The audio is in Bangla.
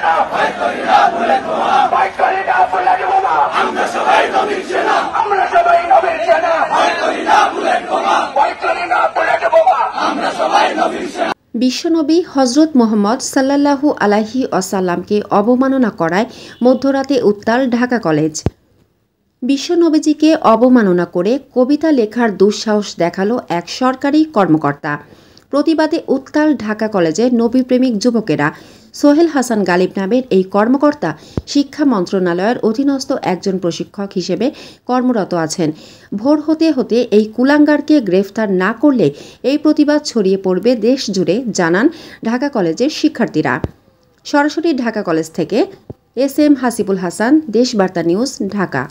সেনা ভয় করি না বুলেট বোমা ভয় করি না বুলেট বোমা আমরা সবাই নবীর সেনা আমরা সবাই নবীর সেনা ভয় করি না বুলেট বোমা ভয় করি না বুলেট বোমা আমরা সবাই নবীর সেনা। বিশ্বনবী হজরত মুহাম্মদ সাল্লাল্লাহু আলাইহি ওয়াসাল্লামকে অবমাননা করায় মধ্যরাতে উত্তাল ঢাকা কলেজ। বিশ্বনবীজিকে অবমাননা করে কবিতা লেখার দুঃসাহস দেখালো এক সরকারি কর্মকর্তা। প্রতিবাদে উত্তাল ঢাকা কলেজে নবীপ্রেমিক যুবকেরা। সোহেল হাসান গালিব নামের এই কর্মকর্তা শিক্ষা মন্ত্রণালয়ের অধীনস্থ একজন প্রশিক্ষক হিসেবে কর্মরত আছেন। ভোর হতে হতে এই কুলাঙ্গারকে গ্রেফতার না করলে এই প্রতিবাদ ছড়িয়ে পড়বে দেশ জুড়ে, জানান ঢাকা কলেজের শিক্ষার্থীরা। সরাসরি ঢাকা কলেজ থেকে S M Hasibul Hasan, Deshbarta news, Dhaka.